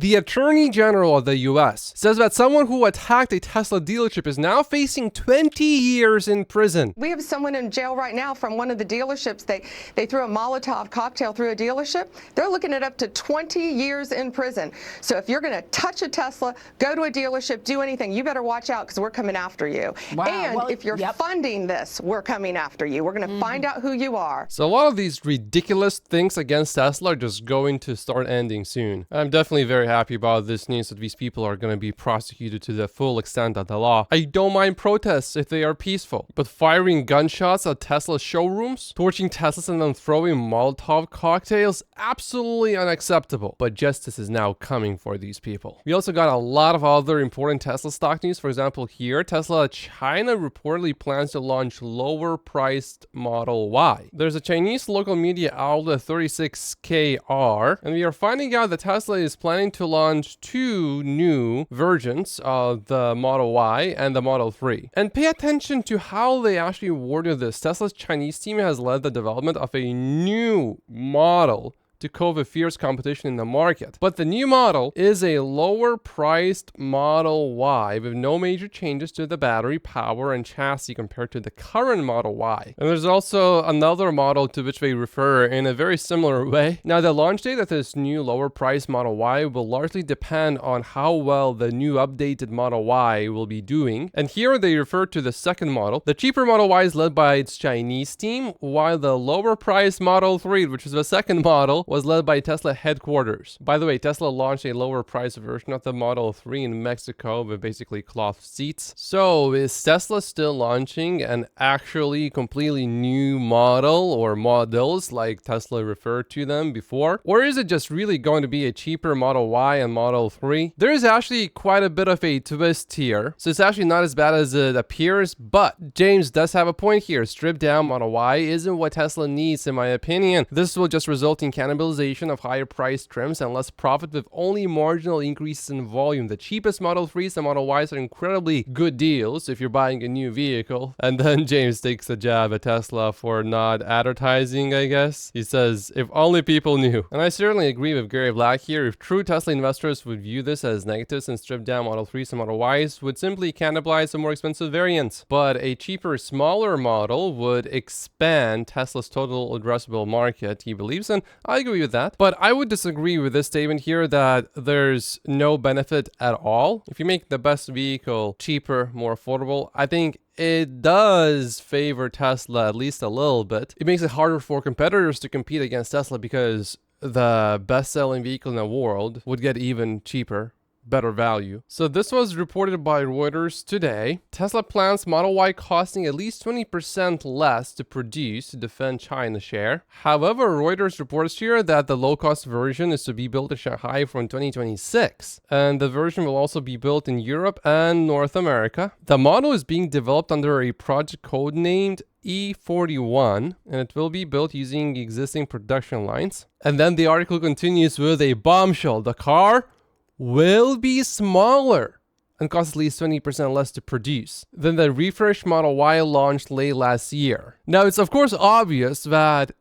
The Attorney General of the US says that someone who attacked a Tesla dealership is now facing 20 years in prison. We have someone in jail right now from one of the dealerships. They threw a Molotov cocktail through a dealership. They're looking at up to 20 years in prison. So if you're going to touch a Tesla, go to a dealership, do anything, you better watch out because we're coming after you. Wow. And Well, if you're funding this, we're coming after you. We're going to find out who you are. So a lot of these ridiculous things against Tesla are just going to start ending soon. I'm definitely very happy about this news that these people are going to be prosecuted to the full extent of the law. I don't mind protests if they are peaceful, but firing gunshots at Tesla showrooms, torching Teslas and then throwing Molotov cocktails, absolutely unacceptable. But justice is now coming for these people. We also got a lot of other important Tesla stock news. For example, here, Tesla China reportedly plans to launch lower priced Model Y. There's a Chinese local media outlet 36KR, and we are finding out that Tesla is planning to launch 2 new versions of the Model Y and the Model 3. And pay attention to how they actually worded this. Tesla's Chinese team has led the development of a new model to cope with fierce competition in the market. But the new model is a lower priced Model Y with no major changes to the battery, power, and chassis compared to the current Model Y. And there's also another model to which they refer in a very similar way. Now, the launch date of this new lower priced Model Y will largely depend on how well the new updated Model Y will be doing. And here they refer to the second model. The cheaper Model Y is led by its Chinese team, while the lower priced Model 3, which is the second model, was led by Tesla headquarters. By the way, Tesla launched a lower price version of the Model 3 in Mexico with basically cloth seats. So is Tesla still launching an actually completely new model or models like Tesla referred to them before? Or is it just really going to be a cheaper Model Y and Model 3? There is actually quite a bit of a twist here. So it's actually not as bad as it appears, but James does have a point here. Stripped down Model Y isn't what Tesla needs in my opinion. This will just result in cannibalization of higher priced trims and less profit with only marginal increases in volume. The cheapest Model 3s and Model Ys are incredibly good deals if you're buying a new vehicle. And then James takes a jab at Tesla for not advertising, I guess. He says, if only people knew. And I certainly agree with Gary Black here. If true Tesla investors would view this as negatives and stripped down Model 3s and Model Ys would simply cannibalize the more expensive variants. But a cheaper, smaller model would expand Tesla's total addressable market, he believes, and I agree with that. But I would disagree with this statement here that there's no benefit at all. If you make the best vehicle cheaper, more affordable, I think it does favor Tesla at least a little bit. It makes it harder for competitors to compete against Tesla because the best-selling vehicle in the world would get even cheaper. Better value. So this was reported by Reuters today. Tesla plans Model Y costing at least 20% less to produce to defend China's share. However, Reuters reports here that the low-cost version is to be built in Shanghai from 2026. And the version will also be built in Europe and North America. The model is being developed under a project code named E41, and it will be built using existing production lines. And then the article continues with a bombshell. The car will be smaller and cost at least 20% less to produce than the refreshed Model Y launched late last year. Now, it's of course obvious that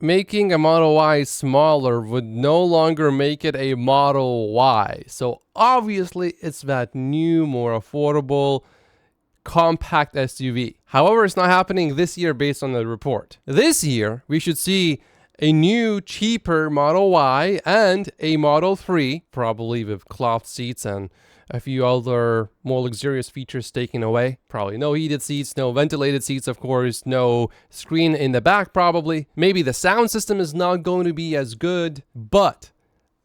making a Model Y smaller would no longer make it a Model Y. So obviously, it's that new, more affordable, compact SUV. However, it's not happening this year based on the report. This year, we should see a new, cheaper Model Y and a Model 3, probably with cloth seats and a few other more luxurious features taken away. Probably no heated seats, no ventilated seats, of course, no screen in the back, probably. Maybe the sound system is not going to be as good, but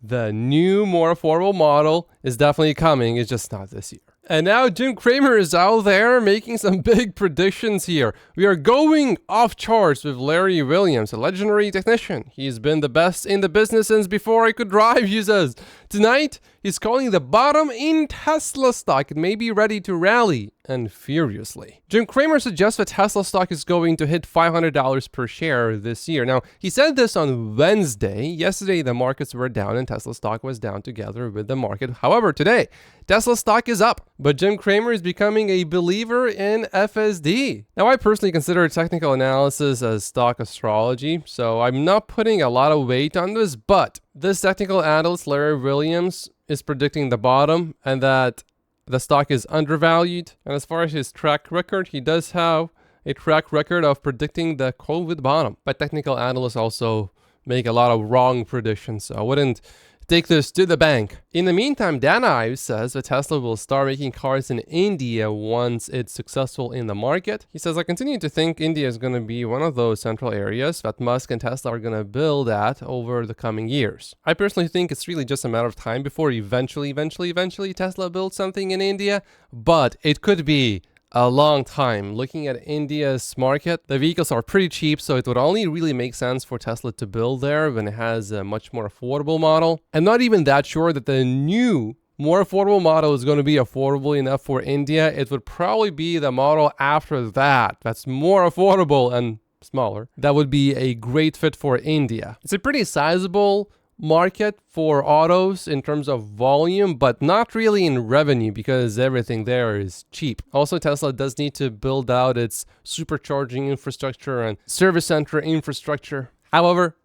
the new, more affordable model is definitely coming. It's just not this year. And now Jim Cramer is out there making some big predictions here. We are going off charts with Larry Williams, a legendary technician. He's been the best in the business since before I could drive, he says. Tonight, he's calling the bottom in Tesla stock. It may be ready to rally, and furiously. Jim Cramer suggests that Tesla stock is going to hit $500 per share this year. Now, he said this on Wednesday. Yesterday, the markets were down and Tesla stock was down together with the market. However, today, Tesla stock is up, but Jim Cramer is becoming a believer in FSD. Now, I personally consider technical analysis as stock astrology, so I'm not putting a lot of weight on this, but this technical analyst, Larry Williams, is predicting the bottom and that the stock is undervalued. And as far as his track record, he does have a track record of predicting the COVID bottom. But technical analysts also make a lot of wrong predictions, so I wouldn't take this to the bank. In the meantime, Dan Ives says that Tesla will start making cars in India once it's successful in the market. He says, I continue to think India is going to be one of those central areas that Musk and Tesla are going to build at over the coming years. I personally think it's really just a matter of time before eventually Tesla builds something in India, but it could be a long time. Looking at India's market, the vehicles are pretty cheap, so it would only really make sense for Tesla to build there when it has a much more affordable model. I'm not even that sure that the new, more affordable model is going to be affordable enough for India. It would probably be the model after that that's more affordable and smaller. That would be a great fit for India. It's a pretty sizable market for autos in terms of volume, but not really in revenue because everything there is cheap. Also, Tesla does need to build out its supercharging infrastructure and service center infrastructure. However,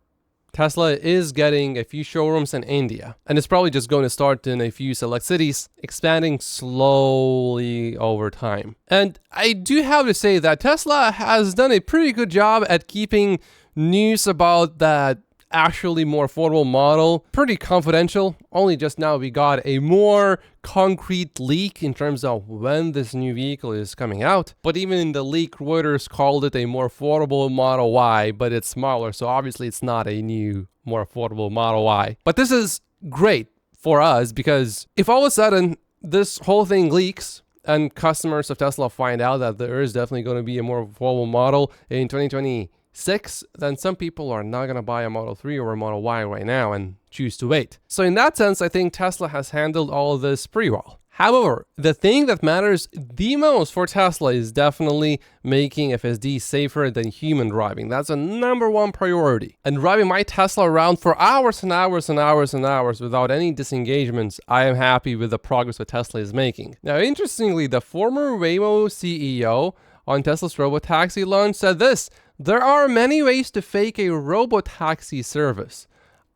Tesla is getting a few showrooms in India, and it's probably just going to start in a few select cities, expanding slowly over time. And I do have to say that Tesla has done a pretty good job at keeping news about that actually more affordable model pretty confidential. Only just now we got a more concrete leak in terms of when this new vehicle is coming out. But even in the leak, Reuters called it a more affordable Model Y, but it's smaller, so obviously it's not a new, more affordable Model Y. But this is great for us because if all of a sudden this whole thing leaks and customers of Tesla find out that there is definitely going to be a more affordable model in 2026, then some people are not going to buy a Model 3 or a Model Y right now and choose to wait. So in that sense, I think Tesla has handled all of this pretty well. However, the thing that matters the most for Tesla is definitely making FSD safer than human driving. That's a number one priority. And driving my Tesla around for hours and hours and hours and hours without any disengagements, I am happy with the progress that Tesla is making. Now, interestingly, the former Waymo CEO on Tesla's Robotaxi launch said this: there are many ways to fake a Robotaxi service.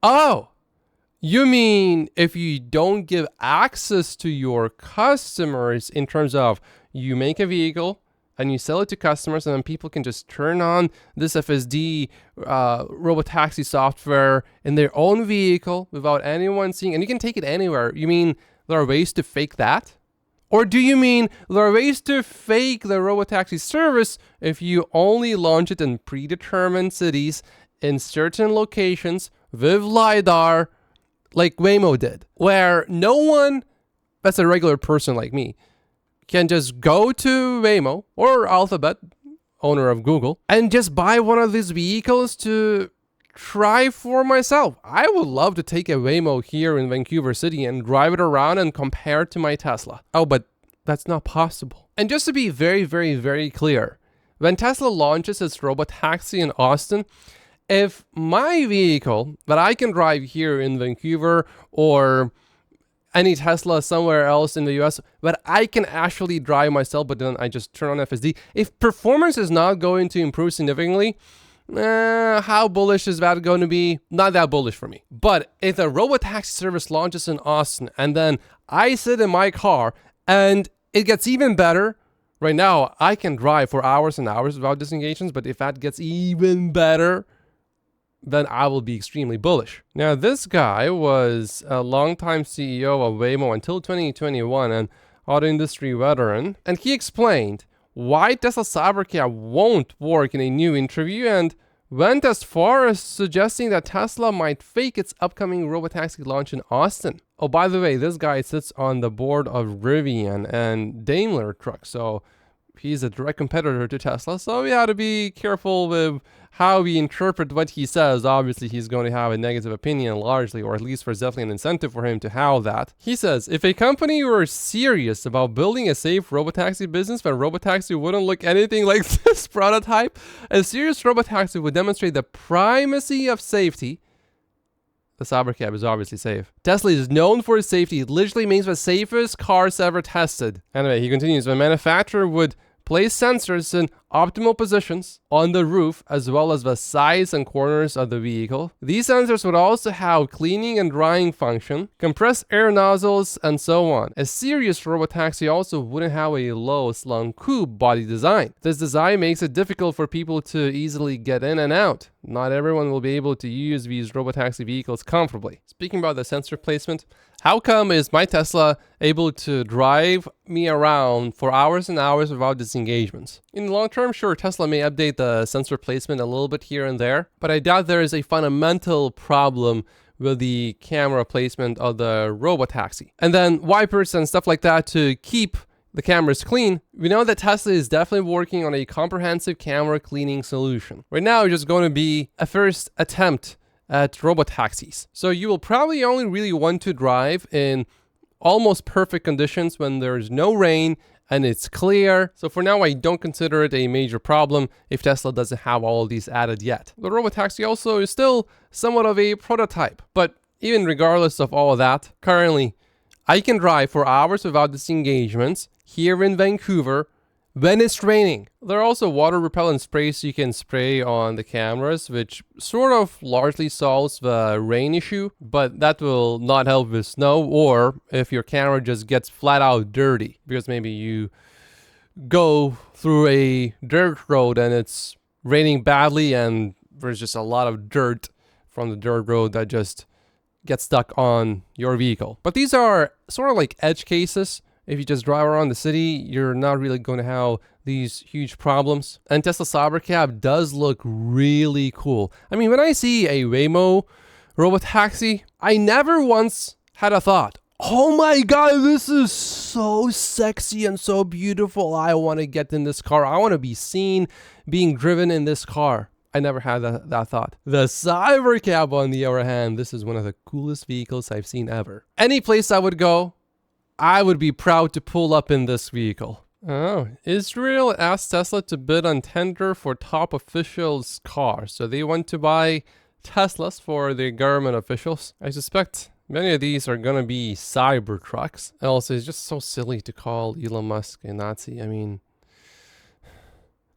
Oh, you mean if you don't give access to your customers in terms of you make a vehicle and you sell it to customers and then people can just turn on this FSD Robotaxi software in their own vehicle without anyone seeing, and you can take it anywhere. You mean there are ways to fake that? Or do you mean there are ways to fake the Robotaxi service if you only launch it in predetermined cities in certain locations with LiDAR like Waymo did, where no one that's a regular person like me can just go to Waymo or Alphabet, owner of Google, and just buy one of these vehicles to try for myself? I would love to take a Waymo here in Vancouver City and drive it around and compare it to my Tesla. Oh, but that's not possible. And just to be very, very, very clear, when Tesla launches its Robotaxi in Austin, if my vehicle that I can drive here in Vancouver or any Tesla somewhere else in the US that I can actually drive myself, but then I just turn on FSD, if performance is not going to improve significantly, how bullish is that going to be? Not that bullish for me. But if the Robotaxi service launches in Austin and then I sit in my car and it gets even better, right now I can drive for hours and hours without disengagements, but if that gets even better, then I will be extremely bullish. Now, this guy was a longtime CEO of Waymo until 2021 and auto industry veteran, and he explained why Tesla Cybertruck won't work in a new interview and went as far as suggesting that Tesla might fake its upcoming Robotaxi launch in Austin. Oh, by the way, this guy sits on the board of Rivian and Daimler Truck, so he's a direct competitor to Tesla, so we have to be careful with how we interpret what he says. Obviously, he's going to have a negative opinion largely, or at least there's definitely an incentive for him to have that. He says, if a company were serious about building a safe Robotaxi business, then Robotaxi wouldn't look anything like this prototype. A serious Robotaxi would demonstrate the primacy of safety. The Cybertruck is obviously safe. Tesla is known for its safety. It literally means the safest cars ever tested. Anyway, he continues, the manufacturer would place sensors in optimal positions on the roof as well as the sides and corners of the vehicle. These sensors would also have cleaning and drying function, compressed air nozzles, and so on. A serious robotaxi also wouldn't have a low slung coupe body design. This design makes it difficult for people to easily get in and out. Not everyone will be able to use these robotaxi vehicles comfortably. Speaking about the sensor placement, how come is my Tesla able to drive me around for hours and hours without disengagements? In the long term, sure, Tesla may update the sensor placement a little bit here and there, but I doubt there is a fundamental problem with the camera placement of the robotaxi. And then wipers and stuff like that to keep the cameras clean. We know that Tesla is definitely working on a comprehensive camera cleaning solution. Right now, it's just going to be a first attempt at robotaxis. So you will probably only really want to drive in almost perfect conditions when there's no rain and it's clear. So for now, I don't consider it a major problem if Tesla doesn't have all of these added yet. The robotaxi also is still somewhat of a prototype, but even regardless of all of that, currently I can drive for hours without disengagements here in Vancouver when it's raining. There are also water repellent sprays you can spray on the cameras, which sort of largely solves the rain issue, but that will not help with snow or if your camera just gets flat out dirty because maybe you go through a dirt road and it's raining badly and there's just a lot of dirt from the dirt road that just gets stuck on your vehicle. But these are sort of like edge cases. If you just drive around the city, you're not really going to have these huge problems. And Tesla Cybercab does look really cool. I mean, when I see a Waymo robotaxi, I never once had a thought, oh my God, this is so sexy and so beautiful. I want to get in this car. I want to be seen being driven in this car. I never had that thought. The Cybercab, on the other hand, this is one of the coolest vehicles I've seen ever. Any place I would go, I would be proud to pull up in this vehicle. Oh, Israel asked Tesla to bid on tender for top officials' cars. So they want to buy Teslas for the government officials. I suspect many of these are going to be Cybertrucks. And also, it's just so silly to call Elon Musk a Nazi. I mean,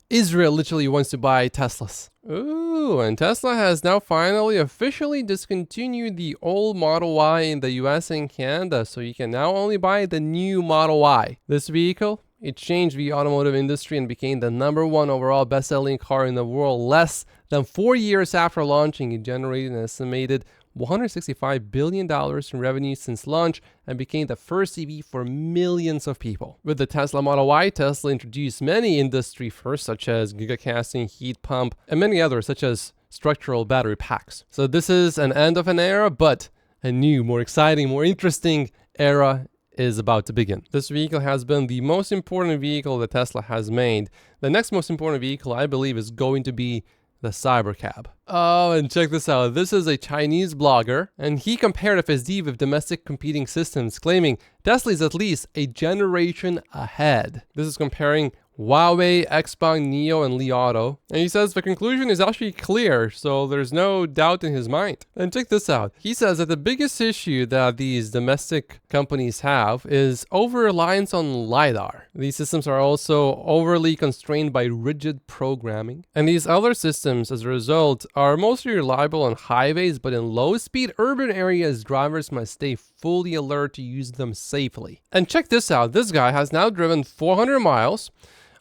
Israel literally wants to buy Teslas. Ooh, and Tesla has now finally officially discontinued the old Model Y in the US and Canada, so you can now only buy the new Model Y. This vehicle, it changed the automotive industry and became the #1 overall best-selling car in the world less than 4 years after launching. It generated an estimated $165 billion in revenue since launch and became the first EV for millions of people. With the Tesla Model Y, Tesla introduced many industry firsts such as gigacasting, heat pump, and many others such as structural battery packs. So this is an end of an era, but a new, more exciting, more interesting era is about to begin. This vehicle has been the most important vehicle that Tesla has made. The next most important vehicle, I believe, is going to be the Cybercab. Oh, and check this out. This is a Chinese blogger, and he compared FSD with domestic competing systems, claiming Tesla is at least a generation ahead. This is comparing Huawei, Xpeng, Neo, and Li Auto. And he says the conclusion is actually clear, so there's no doubt in his mind. And check this out. He says that the biggest issue that these domestic companies have is over-reliance on LiDAR. These systems are also overly constrained by rigid programming. And these other systems, as a result, are mostly reliable on highways, but in low-speed urban areas, drivers must stay fully alert to use them safely. And check this out. This guy has now driven 400 miles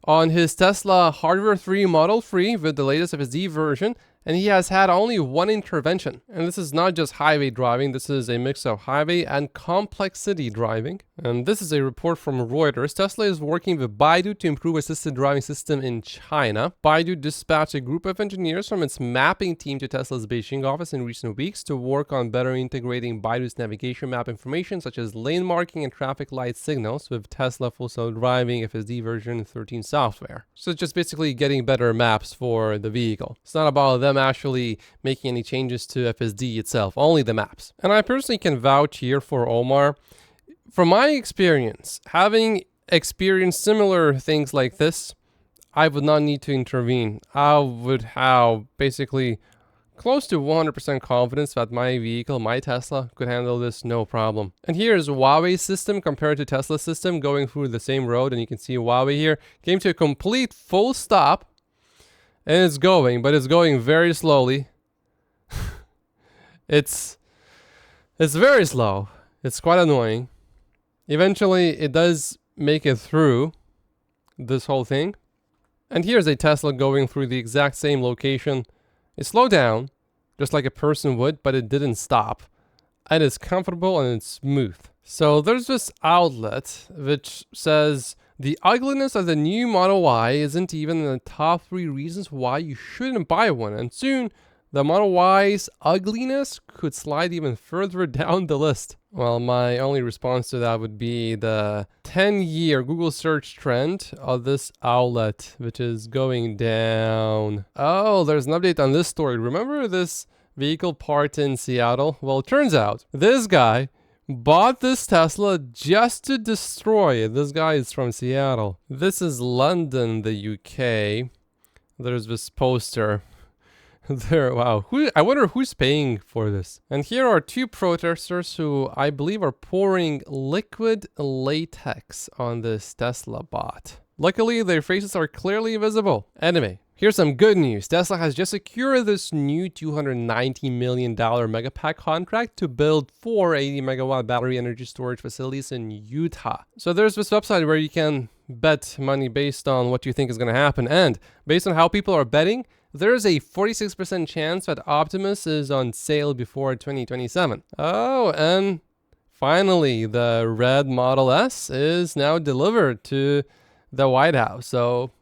on his Tesla Hardware 3 Model 3 with the latest FSD version, and he has had only one intervention. And this is not just highway driving, this is a mix of highway and complex city driving. And this is a report from Reuters. Tesla is working with Baidu to improve assisted driving system in China. Baidu dispatched a group of engineers from its mapping team to Tesla's Beijing office in recent weeks to work on better integrating Baidu's navigation map information, such as lane marking and traffic light signals, with Tesla Full Self Driving FSD version 13 software. So it's just basically getting better maps for the vehicle. It's not about them actually making any changes to FSD itself, only the maps. And I personally can vouch here for Omar. From my experience, having experienced similar things like this, I would not need to intervene. I would have basically close to 100% confidence that my vehicle, my Tesla, could handle this no problem. And here's Huawei's system compared to Tesla's system going through the same road. And you can see Huawei here came to a complete full stop. And it's going, but it's going very slowly. It's very slow. It's quite annoying. Eventually, it does make it through this whole thing. And here's a Tesla going through the exact same location. It slowed down, just like a person would, but it didn't stop. And it's comfortable and it's smooth. So there's this outlet which says the ugliness of the new Model Y isn't even in the top 3 reasons why you shouldn't buy one. And soon, the Model Y's ugliness could slide even further down the list. Well, my only response to that would be the 10-year Google search trend of this outlet, which is going down. Oh, there's an update on this story. Remember this vehicle part in Seattle? Well, it turns out this guy bought this Tesla just to destroy it. This guy is from Seattle. This is London, the UK. There's this poster. There, wow. I wonder who's paying for this. And here are 2 protesters who I believe are pouring liquid latex on this Tesla bot. Luckily, their faces are clearly visible. Anyway, here's some good news. Tesla has just secured this new $290 million Megapack contract to build 4 80 megawatt battery energy storage facilities in Utah. So there's this website where you can bet money based on what you think is going to happen. And based on how people are betting, there's a 46% chance that Optimus is on sale before 2027. Oh, and finally, the red Model S is now delivered to the White House. So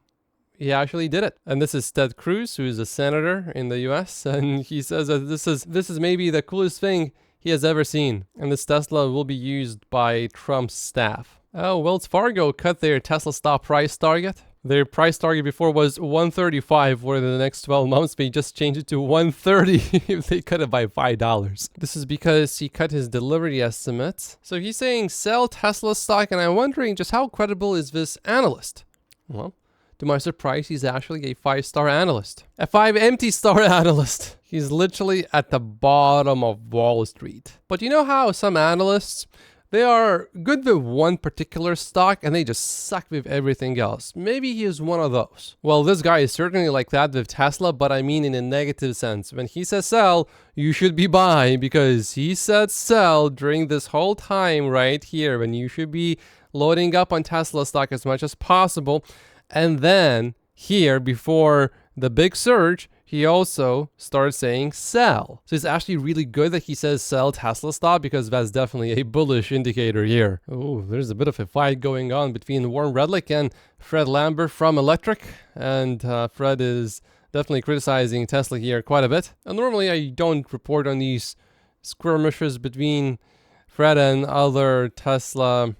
he actually did it. And this is Ted Cruz, who is a senator in the US. And he says that this is maybe the coolest thing he has ever seen. And this Tesla will be used by Trump's staff. Oh, Wells Fargo cut their Tesla stock price target. Their price target before was 135 for the next 12 months. They just changed it to 130 if they cut it by $5. This is because he cut his delivery estimates. So he's saying sell Tesla stock, and I'm wondering just how credible is this analyst? Well, to my surprise, he's actually a 5-star analyst. A 5 empty star analyst. He's literally at the bottom of Wall Street. But you know how some analysts, they are good with one particular stock and they just suck with everything else. Maybe he is one of those. Well, this guy is certainly like that with Tesla, but I mean in a negative sense. When he says sell, you should be buying because he said sell during this whole time right here when you should be loading up on Tesla stock as much as possible. And then here before the big surge, he also starts saying sell. So it's actually really good that he says sell Tesla stock because that's definitely a bullish indicator here. Oh, there's a bit of a fight going on between Warren Redlick and Fred Lambert from Electric. And Fred is definitely criticizing Tesla here quite a bit. And normally I don't report on these skirmishes between Fred and other Tesla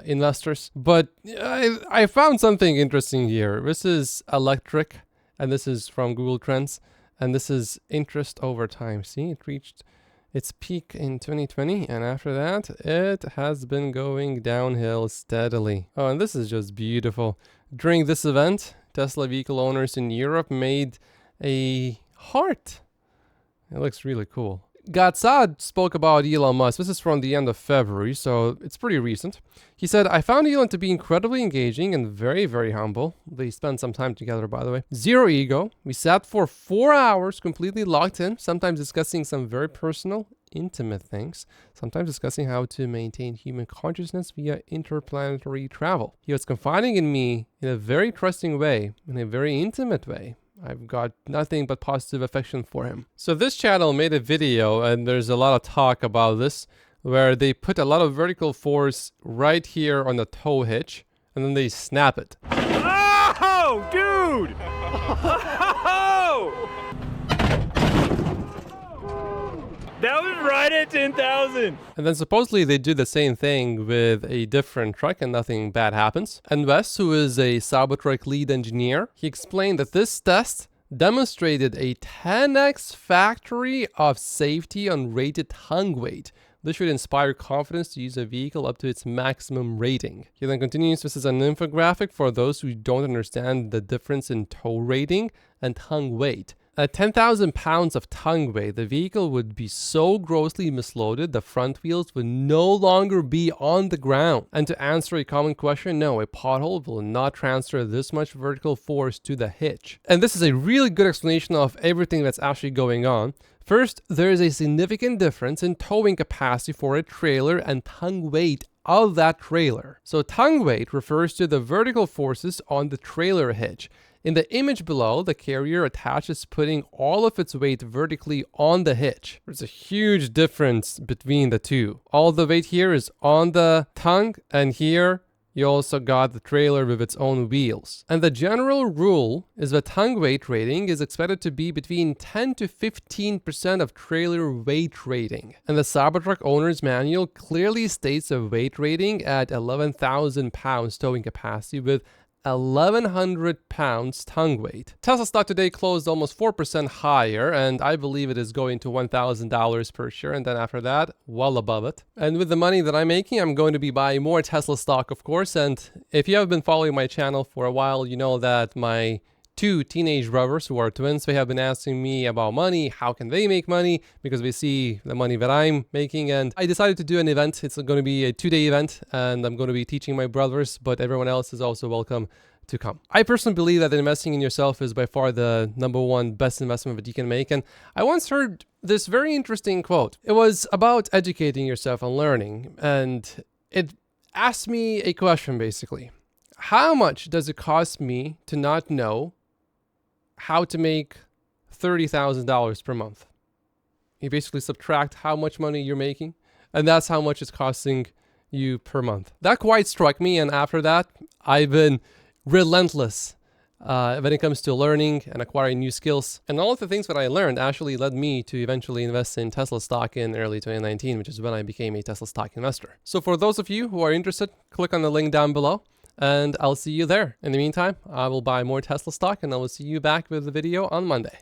investors. But I found something interesting here. This is Electric. And this is from Google Trends. And this is interest over time. See, it reached its peak in 2020. And after that, it has been going downhill steadily. Oh, and this is just beautiful. During this event, Tesla vehicle owners in Europe made a heart. It looks really cool. Gatsad spoke about Elon Musk. This is from the end of February, so it's pretty recent. He said, I found Elon to be incredibly engaging and very, very humble. They spent some time together, by the way. Zero ego. We sat for 4 hours, completely locked in, sometimes discussing some very personal, intimate things, sometimes discussing how to maintain human consciousness via interplanetary travel. He was confiding in me in a very trusting way, in a very intimate way. I've got nothing but positive affection for him. So this channel made a video, and there's a lot of talk about this, where they put a lot of vertical force right here on the tow hitch, and then they snap it. Oh, dude! Oh! That was right at 10,000. And then supposedly they do the same thing with a different truck and nothing bad happens. And Wes, who is a Cybertruck lead engineer, he explained that this test demonstrated a 10x factory of safety on rated tongue weight. This should inspire confidence to use a vehicle up to its maximum rating. He then continues, this is an infographic for those who don't understand the difference in tow rating and tongue weight. At 10,000 pounds of tongue weight, the vehicle would be so grossly misloaded the front wheels would no longer be on the ground. And to answer a common question, no, a pothole will not transfer this much vertical force to the hitch. And this is a really good explanation of everything that's actually going on. First, there is a significant difference in towing capacity for a trailer and tongue weight of that trailer. So tongue weight refers to the vertical forces on the trailer hitch. In the image below, the carrier attaches putting all of its weight vertically on the hitch. There's a huge difference between the two. All the weight here is on the tongue, and here you also got the trailer with its own wheels. And the general rule is that tongue weight rating is expected to be between 10 to 15% of trailer weight rating. And the Cybertruck owner's manual clearly states a weight rating at 11,000 pounds towing capacity with 1,100 pounds tongue weight. Tesla stock today closed almost 4% higher, and I believe it is going to $1,000 per share, and then after that, well above it. And with the money that I'm making, I'm going to be buying more Tesla stock, of course. And if you have been following my channel for a while, you know that my two teenage brothers who are twins, they have been asking me about money, how can they make money, because they see the money that I'm making. And I decided to do an event. It's going to be a 2-day event, and I'm going to be teaching my brothers, but everyone else is also welcome to come. I personally believe that investing in yourself is by far the #1 best investment that you can make. And I once heard this very interesting quote. It was about educating yourself and learning, and it asked me a question basically. How much does it cost me to not know how to make $30,000 per month? You basically subtract how much money you're making, and that's how much it's costing you per month. That quite struck me, and after that, I've been relentless when it comes to learning and acquiring new skills. And all of the things that I learned actually led me to eventually invest in Tesla stock in early 2019, which is when I became a Tesla stock investor. So for those of you who are interested, click on the link down below, and I'll see you there. In the meantime, I will buy more Tesla stock, and I will see you back with the video on Monday.